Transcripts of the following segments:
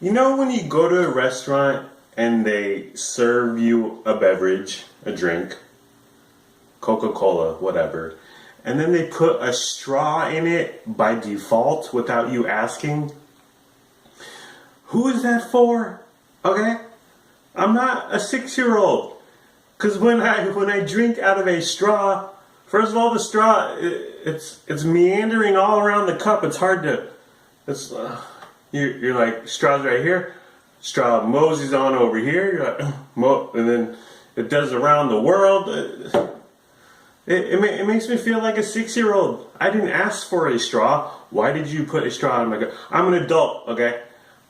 You know when you go to a restaurant and they serve you a beverage, a drink, Coca-Cola, whatever, and then they put a straw in it by default without you asking? Who is that for? Okay? I'm not a 6-year-old. Because when I drink out of a straw, first of all, the straw, it's meandering all around the cup. It's hard to, you're like, straw's right here, straw moseys on over here, you're like, and then it does around the world. It makes me feel like a 6-year-old. I didn't ask for a straw. Why did you put a straw in my cup? I'm an adult, okay?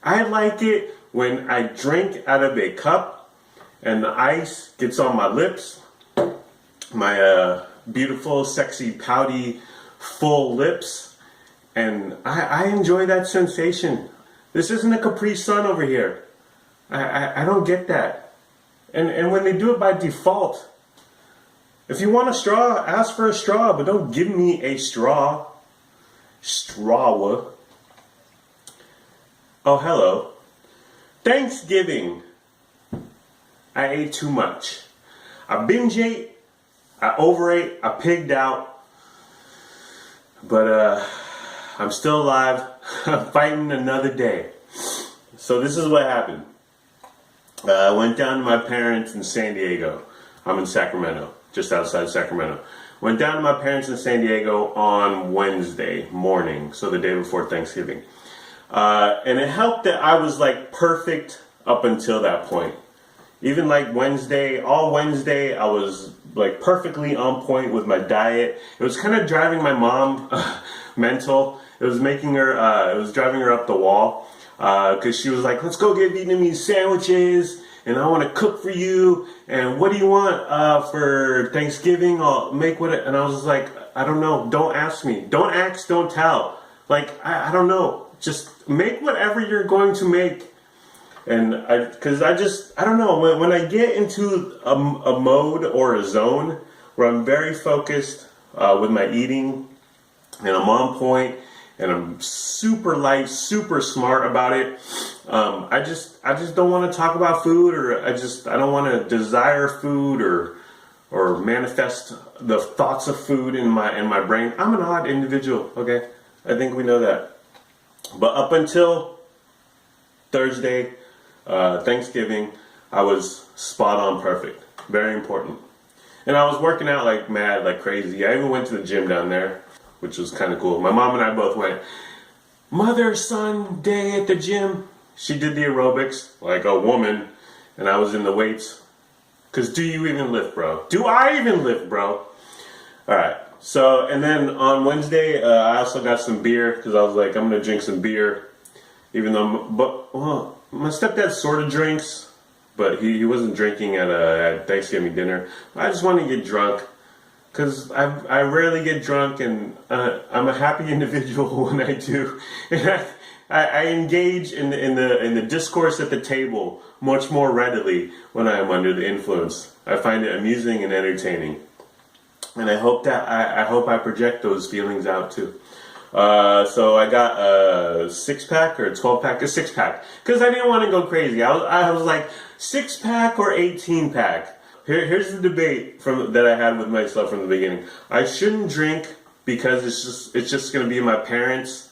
I like it when I drink out of a cup and the ice gets on my lips, my beautiful, sexy, pouty, full lips, and I enjoy that sensation. This isn't a Capri Sun over here. I don't get that. And when they do it by default, if you want a straw, ask for a straw, but don't give me a straw. Straw. Oh, hello. Thanksgiving. I ate too much. I binge ate, I overate, I pigged out, but I'm still alive. I'm fighting another day. So this is what happened. I went down to my parents in San Diego. I'm in Sacramento, just outside Sacramento. Went down to my parents in San Diego on Wednesday morning, so the day before Thanksgiving. And it helped that I was like perfect up until that point. Even like Wednesday, all Wednesday, I was like perfectly on point with my diet. It was kind of driving my mom mental. It was making her, it was driving her up the wall. Because she was like, let's go get Vietnamese sandwiches, and I want to cook for you, and what do you want for Thanksgiving? I'll make what and I was just like, I don't know, don't ask me. Don't ask, don't tell. Like, I don't know. Just make whatever you're going to make. And I don't know, when I get into a mode or a zone where I'm very focused with my eating, and I'm on point, and I'm super light, super smart about it, I just don't want to talk about food, or I don't want to desire food or manifest the thoughts of food in my brain. I'm an odd individual, okay? I think we know that. But up until Thursday, Thanksgiving, I was spot on perfect. Very important. And I was working out like mad, like crazy. I even went to the gym down there, which was kind of cool. My mom and I both went. Mother-son day at the gym. She did the aerobics like a woman, and I was in the weights. Because do you even lift, bro? Do I even lift, bro? Alright. So, and then on Wednesday, I also got some beer, because I was like, I'm going to drink some beer. Even though, my stepdad sort of drinks, but he wasn't drinking at Thanksgiving dinner. I just want to get drunk, because I rarely get drunk, and I'm a happy individual when I do. And I engage in the discourse at the table much more readily when I am under the influence. I find it amusing and entertaining, and I hope I project those feelings out too. So I got a 6-pack or a 12-pack, a 6-pack, because I didn't want to go crazy. I was like 6-pack or 18-pack. Here's the debate that I had with myself from the beginning. I shouldn't drink because it's just going to be my parents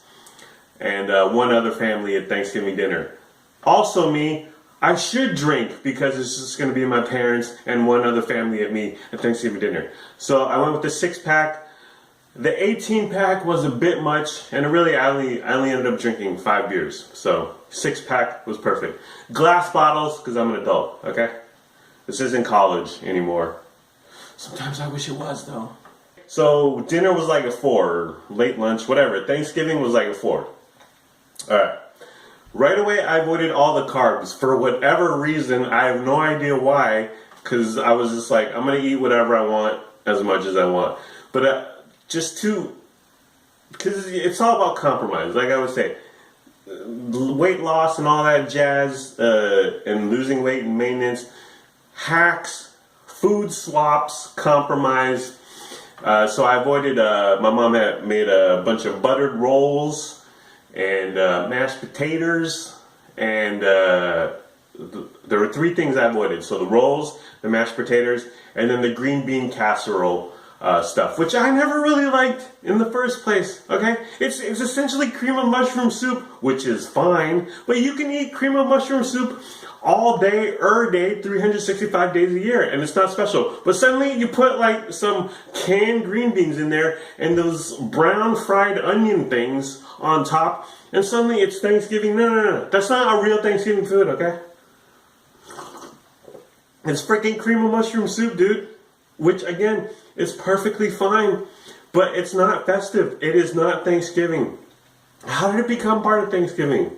and one other family at Thanksgiving dinner. Also me, I should drink because it's just going to be my parents and one other family at me at Thanksgiving dinner. So I went with the 6-pack. The 18-pack was a bit much, and really I only ended up drinking 5 beers. So 6-pack was perfect. Glass bottles, because I'm an adult, okay? This isn't college anymore. Sometimes I wish it was, though. So dinner was like a 4, or late lunch, whatever. Thanksgiving was like a 4. Alright. Right away I avoided all the carbs. For whatever reason, I have no idea why, because I was just like, I'm going to eat whatever I want, as much as I want. But because it's all about compromise, like I would say. Weight loss and all that jazz, and losing weight and maintenance, hacks, food swaps, compromise. So I avoided, my mom had made a bunch of buttered rolls and mashed potatoes and there were three things I avoided. So the rolls, the mashed potatoes, and then the green bean casserole stuff, which I never really liked in the first place, okay? It's essentially cream of mushroom soup, which is fine, but you can eat cream of mushroom soup all day, 365 days a year, and it's not special. But suddenly you put like some canned green beans in there and those brown fried onion things on top, and suddenly it's Thanksgiving. No. That's not a real Thanksgiving food, okay? It's freaking cream of mushroom soup, dude. Which, again, is perfectly fine, but it's not festive. It is not Thanksgiving. How did it become part of Thanksgiving?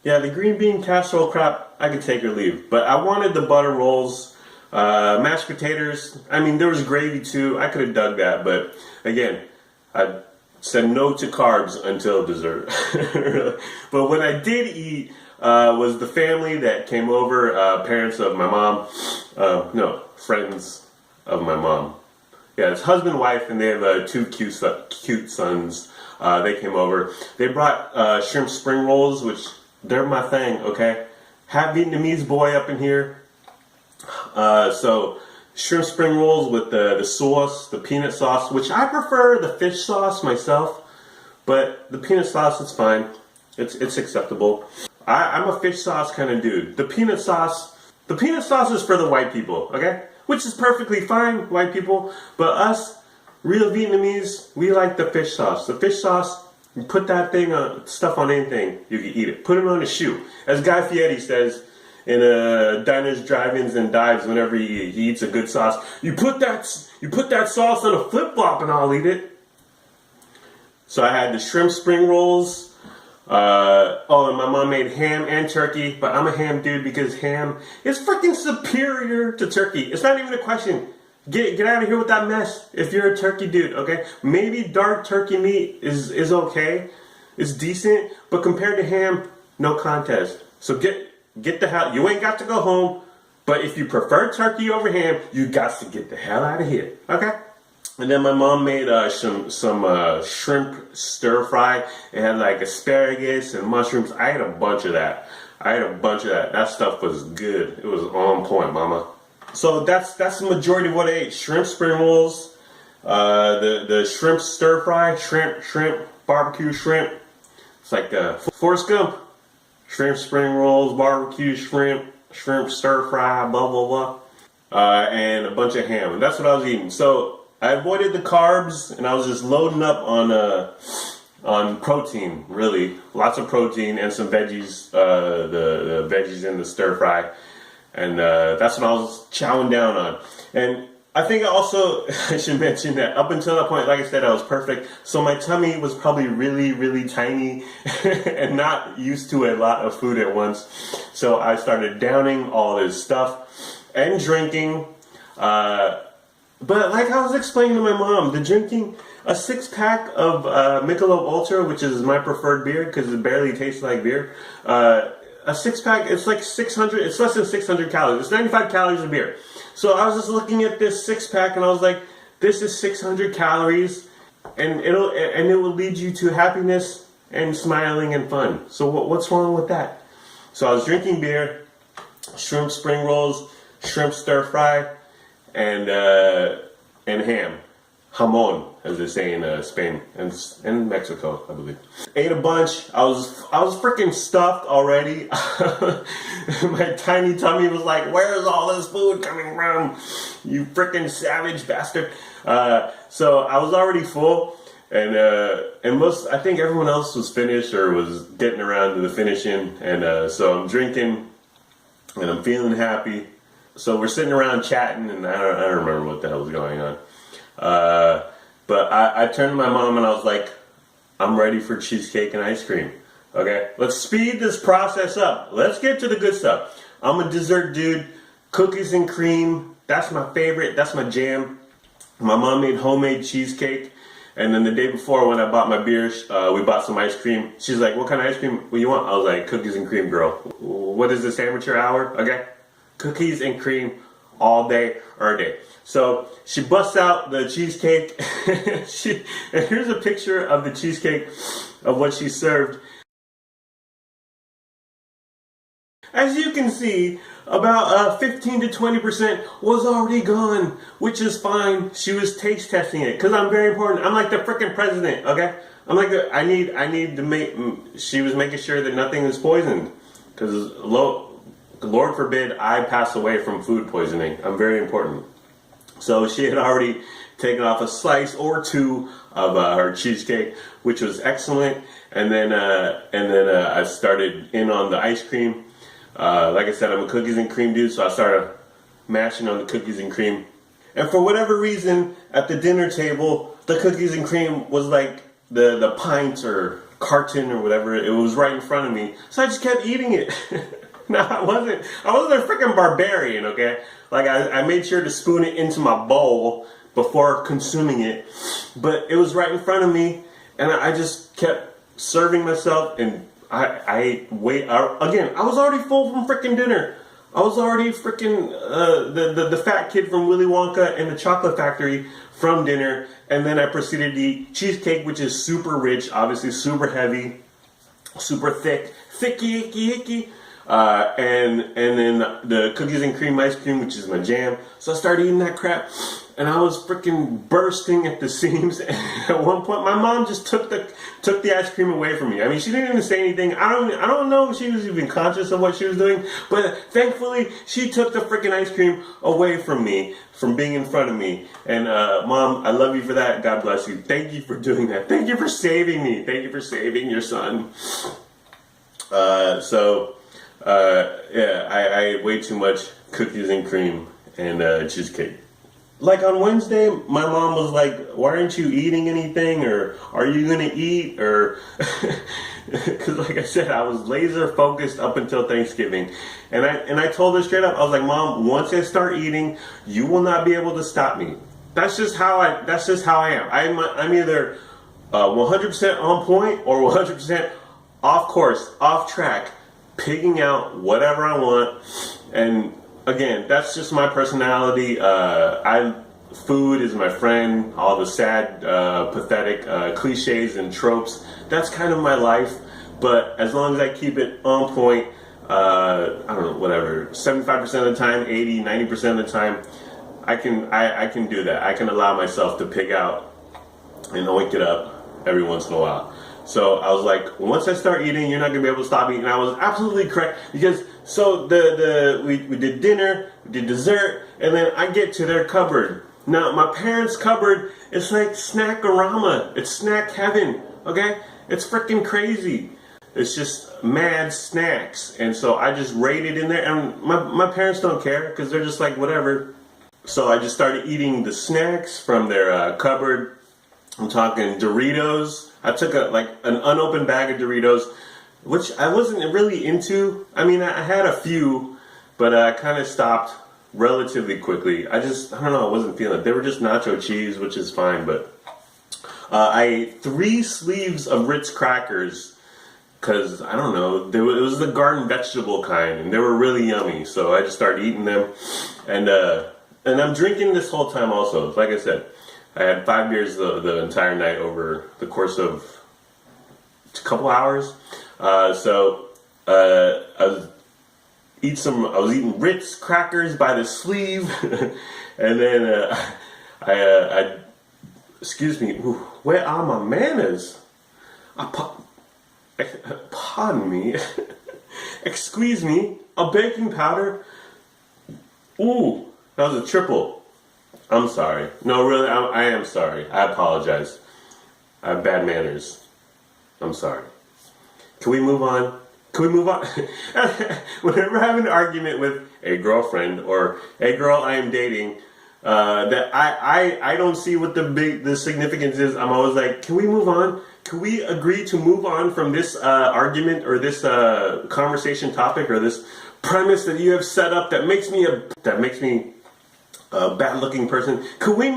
Yeah, the green bean casserole crap, I could take or leave. But I wanted the butter rolls, mashed potatoes. I mean, there was gravy too. I could have dug that, but again, I said no to carbs until dessert. But what I did eat was the family that came over, parents of my mom, no, friends of my mom. Yeah, it's husband, wife, and they have two cute sons. They came over. They brought shrimp spring rolls, which they're my thing, okay? Half Vietnamese boy up in here. So shrimp spring rolls with the sauce, the peanut sauce, which I prefer the fish sauce myself, but the peanut sauce is fine. It's acceptable. I'm a fish sauce kind of dude. The peanut sauce is for the white people, okay? Which is perfectly fine, white people. But us, real Vietnamese, we like the fish sauce. The fish sauce, you put that thing on, stuff on anything, you can eat it. Put it on a shoe. As Guy Fieri says in diners, drive-ins, and dives, whenever he eats a good sauce, you put that sauce on a flip-flop and I'll eat it. So I had the shrimp spring rolls. And my mom made ham and turkey, but I'm a ham dude because ham is freaking superior to turkey. It's not even a question. Get out of here with that mess if you're a turkey dude, okay? Maybe dark turkey meat is okay. It's decent, but compared to ham, no contest. So get the hell, you ain't got to go home, but if you prefer turkey over ham, you got to get the hell out of here, okay? And then my mom made some shrimp stir fry. It had like asparagus and mushrooms. I ate a bunch of that. That stuff was good. It was on point, mama. So that's the majority of what I ate. Shrimp spring rolls, the shrimp stir fry, shrimp, barbecue shrimp. It's like Forrest Gump. Shrimp spring rolls, barbecue shrimp stir fry, blah, blah, blah. And a bunch of ham. And that's what I was eating. So I avoided the carbs, and I was just loading up on protein, really. Lots of protein and some veggies, the veggies in the stir fry. And that's what I was chowing down on. And I think I should mention that up until that point, like I said, I was perfect. So my tummy was probably really, really tiny and not used to a lot of food at once. So I started downing all this stuff and drinking. But like I was explaining to my mom, the drinking a 6-pack of Michelob Ultra, which is my preferred beer because it barely tastes like beer. A 6-pack, it's like 600, it's less than 600 calories. It's 95 calories of beer. So I was just looking at this 6-pack and I was like, this is 600 calories and it will lead you to happiness and smiling and fun. So what's wrong with that? So I was drinking beer, shrimp spring rolls, shrimp stir fry, and ham. Jamon, as they say in Spain and Mexico, I believe. Ate a bunch. I was freaking stuffed already. My tiny tummy was like, "Where's all this food coming from? You freaking savage bastard!" So I was already full, and I think everyone else was finished or was getting around to the finishing, and so I'm drinking, and I'm feeling happy. So we're sitting around chatting, and I don't remember what the hell was going on. But I turned to my mom and I was like, I'm ready for cheesecake and ice cream. Okay, let's speed this process up. Let's get to the good stuff. I'm a dessert dude. Cookies and cream, that's my favorite. That's my jam. My mom made homemade cheesecake. And then the day before when I bought my beer, we bought some ice cream. She's like, what kind of ice cream do you want? I was like, cookies and cream, girl. What is this, amateur hour? Okay. Cookies and cream all day, every day. So she busts out the cheesecake. And here's a picture of the cheesecake of what she served. As you can see, about 15 to 20% was already gone, which is fine. She was taste testing it because I'm very important. I'm like the freaking president, okay? I'm like I need to make. She was making sure that nothing is poisoned because Lord forbid I pass away from food poisoning. I'm very important. So she had already taken off a slice or two of her cheesecake, which was excellent. And then I started in on the ice cream. Like I said, I'm a cookies and cream dude, so I started mashing on the cookies and cream. And for whatever reason, at the dinner table, the cookies and cream was like the pint or carton or whatever. It was right in front of me, so I just kept eating it. No, I wasn't a freaking barbarian, okay? Like I made sure to spoon it into my bowl before consuming it, but it was right in front of me, and I just kept serving myself, and I was already full from freaking dinner. I was already freaking the fat kid from Willy Wonka and the Chocolate Factory from dinner, and then I proceeded to eat cheesecake, which is super rich, obviously super heavy, super thick, icky. And then the cookies and cream ice cream, which is my jam. So I started eating that crap, and I was freaking bursting at the seams. And at one point, my mom just took the ice cream away from me. I mean, she didn't even say anything. I don't know if she was even conscious of what she was doing, but thankfully, she took the freaking ice cream away from me, from being in front of me. And Mom, I love you for that. God bless you. Thank you for doing that. Thank you for saving me. Thank you for saving your son. I ate way too much cookies and cream and cheesecake. Like on Wednesday, my mom was like, "Why aren't you eating anything? Or are you gonna eat?" Or because, like I said, I was laser focused up until Thanksgiving, and I told her straight up, I was like, "Mom, once I start eating, you will not be able to stop me." That's just how I am. I'm either 100% on point or 100% off course, off track, pigging out whatever I want. And again, that's just my personality. Food is my friend. All the sad, pathetic cliches and tropes, that's kind of my life. But as long as I keep it on point, I don't know, whatever, 75% of the time, 80, 90% of the time, I can do that. I can allow myself to pig out and oink it up every once in a while. So I was like, once I start eating, you're not gonna be able to stop me. And I was absolutely correct, because so we did dinner, we did dessert, and then I get to their cupboard. Now my parents' cupboard is like Snackorama. It's snack heaven, okay? It's freaking crazy. It's just mad snacks. And so I just raided in there, and my parents don't care, because they're just like, whatever. So I just started eating the snacks from their cupboard. I'm talking Doritos. I took an unopened bag of Doritos, which I wasn't really into. I mean, I had a few, but I kind of stopped relatively quickly. I don't know, I wasn't feeling it. They were just nacho cheese, which is fine, but I ate 3 sleeves of Ritz crackers, because, I don't know, it was the garden vegetable kind, and they were really yummy, so I just started eating them. And I'm drinking this whole time also, like I said. I had 5 beers the entire night over the course of a couple hours. I was eating Ritz crackers by the sleeve, and then excuse me, where are my manners? Pardon me, excuse me, a baking powder. Ooh, that was a triple. I'm sorry. No, really, I am sorry. I apologize. I have bad manners. I'm sorry. Can we move on? Whenever I have an argument with a girlfriend or a girl I am dating, that I don't see what the significance is, I'm always like, can we move on? Can we agree to move on from this argument or this conversation topic or this premise that you have set up that makes me a bad-looking person? Can we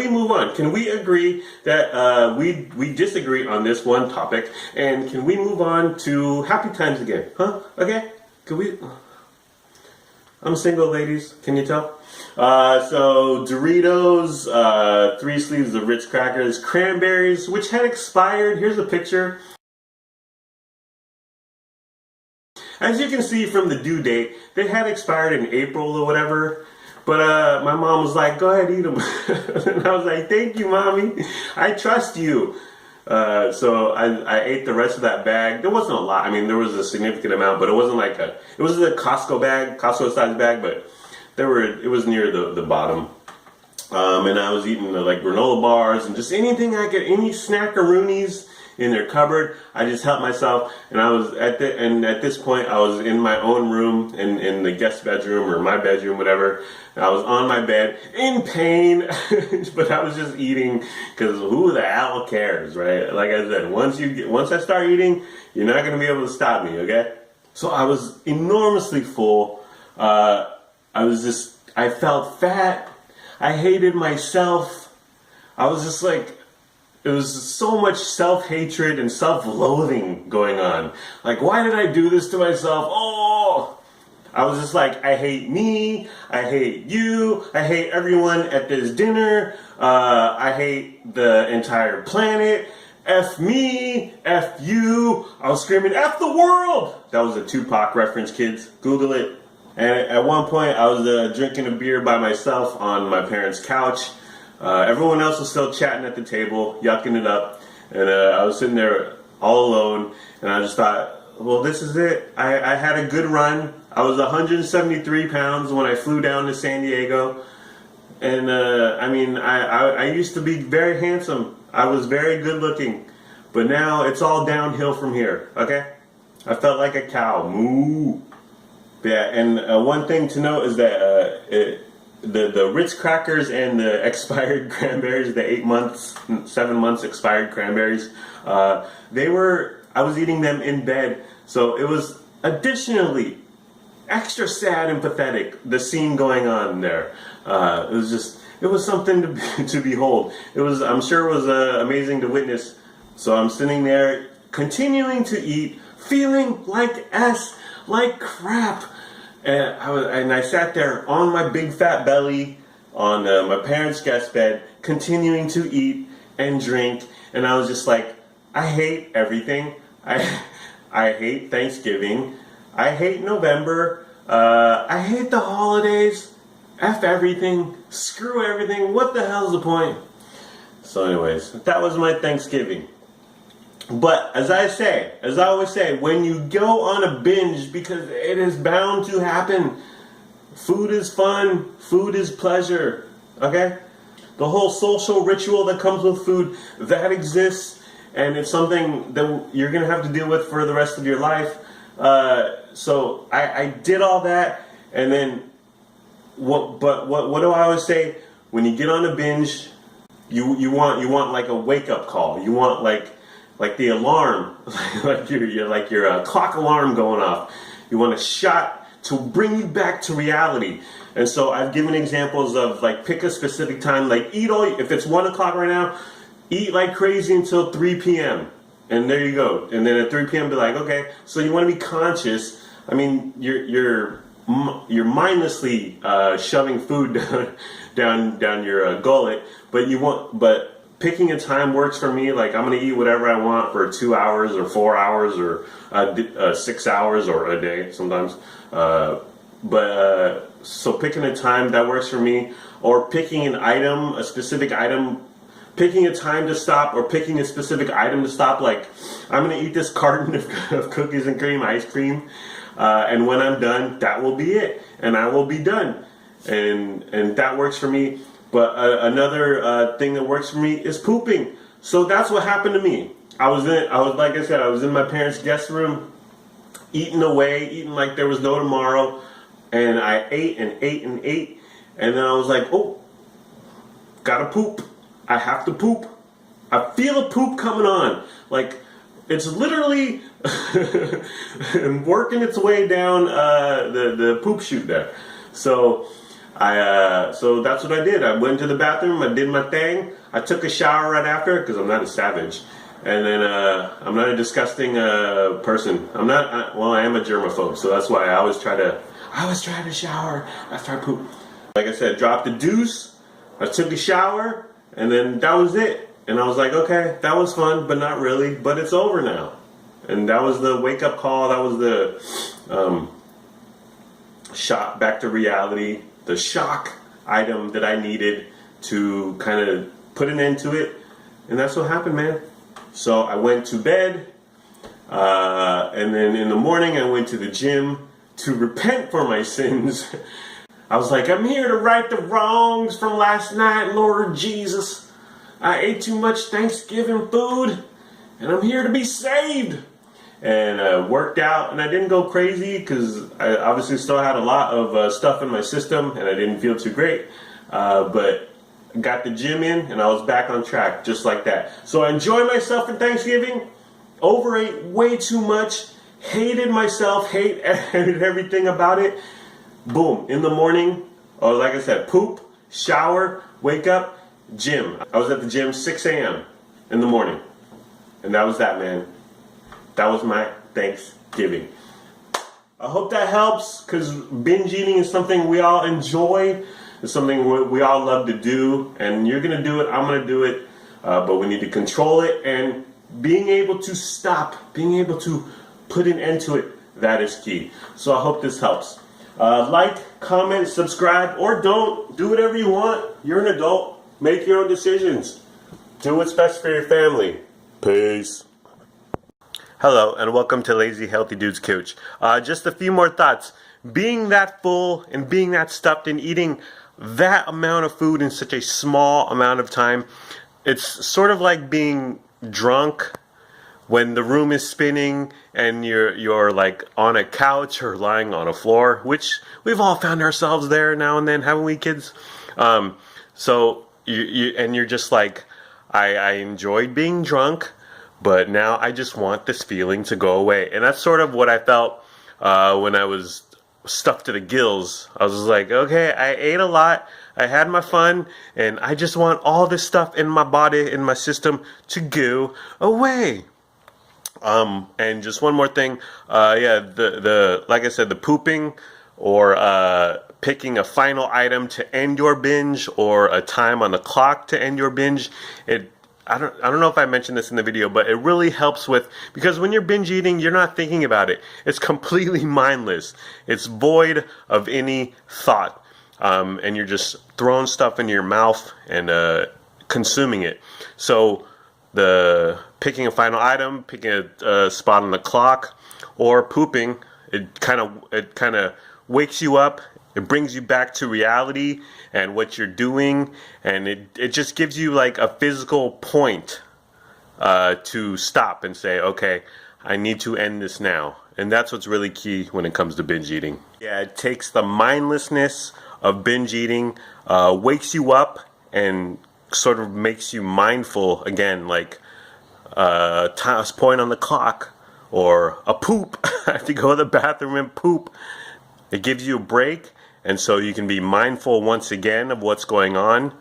move on? Can we agree that we disagree on this one topic, and can we move on to happy times again? Huh? Okay? Can we? I'm single, ladies. Can you tell? So Doritos, 3 sleeves of Ritz crackers, cranberries, which had expired. Here's a picture. As you can see from the due date, they had expired in April or whatever. But my mom was like, go ahead, eat them. And I was like, thank you, Mommy. I trust you. So I ate the rest of that bag. There wasn't a lot. I mean, there was a significant amount, but it wasn't like it was a Costco bag, Costco size bag, but it was near the bottom. And I was eating like granola bars and just anything I could, any snackaroonies in their cupboard. I just helped myself, and at this point I was in my own room, in the guest bedroom or my bedroom, whatever. I was on my bed in pain, but I was just eating because who the hell cares, right? Like I said, once I start eating, you're not gonna be able to stop me, okay? So I was enormously full. I felt fat. I hated myself. I was just like, it was so much self-hatred and self-loathing going on. Like, why did I do this to myself? Oh! I was just like, I hate me, I hate you, I hate everyone at this dinner, I hate the entire planet, F me, F you. I was screaming, F the world! That was a Tupac reference, kids. Google it. And at one point, I was drinking a beer by myself on my parents' couch. Everyone else was still chatting at the table, yucking it up. And I was sitting there all alone. And I just thought, well, this is it. I had a good run. I was 173 pounds when I flew down to San Diego. And I mean, I used to be very handsome. I was very good looking. But now it's all downhill from here, okay? I felt like a cow. Moo. Yeah, and one thing to note is that the Ritz crackers and the expired cranberries, the 7 months expired cranberries, I was eating them in bed, so it was additionally extra sad and pathetic, the scene going on there. It was something to behold. I'm sure it was amazing to witness. So I'm sitting there, continuing to eat, feeling like crap. And I sat there on my big fat belly on my parents' guest bed, continuing to eat and drink. And I was just like, I hate everything. I hate Thanksgiving. I hate November. I hate the holidays. F everything. Screw everything. What the hell's the point? So anyways, that was my Thanksgiving. But as I always say, when you go on a binge, because it is bound to happen, food is fun, food is pleasure, okay? The whole social ritual that comes with food, that exists, and it's something that you're going to have to deal with for the rest of your life. So I did all that, and then, what do I always say? When you get on a binge, you want like a wake-up call. You want like the alarm, like your clock alarm going off. You want a shot to bring you back to reality. And so I've given examples of like pick a specific time, like if it's 1 o'clock right now, eat like crazy until 3 p.m. And there you go. And then at 3 p.m. be like, okay, so you want to be conscious. I mean, you're mindlessly shoving food down your gullet, but picking a time works for me. Like, I'm going to eat whatever I want for 2 hours or 4 hours or 6 hours or a day sometimes. So picking a time that works for me, or picking an item, a specific item, picking a time to stop, or picking a specific item to stop. Like, I'm going to eat this carton of cookies and cream, ice cream, and when I'm done, that will be it, and I will be done. And that works for me. But another thing that works for me is pooping. So that's what happened to me. I was in my parents' guest room, eating like there was no tomorrow. And I ate and ate and ate. And then I was like, oh, gotta poop. I have to poop. I feel a poop coming on. Like, it's literally working its way down the poop chute there. So so that's what I did. I went to the bathroom, I did my thing, I took a shower right after, because I'm not a savage, and then I'm not a disgusting person. I am a germaphobe, so that's why I always try to shower after I poop. Like I said, dropped the deuce, I took a shower, and then that was it. And I was like, okay, that was fun, but not really, but it's over now. And that was the wake-up call, that was shot back to reality, the shock item that I needed to kind of put an end to it. And that's what happened, man. So I went to bed, and then in the morning I went to the gym to repent for my sins. I was like, I'm here to right the wrongs from last night, Lord Jesus. I ate too much Thanksgiving food, and I'm here to be saved. And worked out, and I didn't go crazy because I obviously still had a lot of stuff in my system, and I didn't feel too great. But got the gym in, and I was back on track, just like that. So I enjoyed myself for Thanksgiving. Overate way too much. Hated myself. Hated everything about it. Boom. In the morning, or like I said, poop, shower, wake up, gym. I was at the gym 6 a.m. in the morning, and that was that, man. That was my Thanksgiving. I hope that helps, because binge eating is something we all enjoy. It's something we all love to do. And you're going to do it. I'm going to do it. But we need to control it. And being able to stop, being able to put an end to it, that is key. So I hope this helps. Like, comment, subscribe, or don't. Do whatever you want. You're an adult. Make your own decisions. Do what's best for your family. Peace. Hello, and welcome to Lazy Healthy Dudes Couch. Just a few more thoughts. Being that full and being that stuffed and eating that amount of food in such a small amount of time, it's sort of like being drunk when the room is spinning and you're like on a couch or lying on a floor, which we've all found ourselves there now and then, haven't we, kids? So you're just like, I enjoyed being drunk, but now I just want this feeling to go away. And that's sort of what I felt when I was stuffed to the gills. I was just like, okay, I ate a lot, I had my fun, and I just want all this stuff in my body, in my system, to go away. And just one more thing, the like I said, the pooping or picking a final item to end your binge, or a time on the clock to end your binge, I don't know if I mentioned this in the video, but it really helps with, because when you're binge eating, you're not thinking about it. It's completely mindless. It's void of any thought. And you're just throwing stuff into your mouth and consuming it. So the picking a final item, picking a spot on the clock, or pooping, it kind of wakes you up. It brings you back to reality and what you're doing, and it just gives you like a physical point to stop and say, okay, I need to end this now. And that's what's really key when it comes to binge eating. Yeah, it takes the mindlessness of binge eating, wakes you up, and sort of makes you mindful again, like a point on the clock, or a poop. I have to go to the bathroom and poop. It gives you a break. And so you can be mindful once again of what's going on,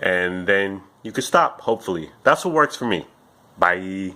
and then you can stop, hopefully. That's what works for me. Bye.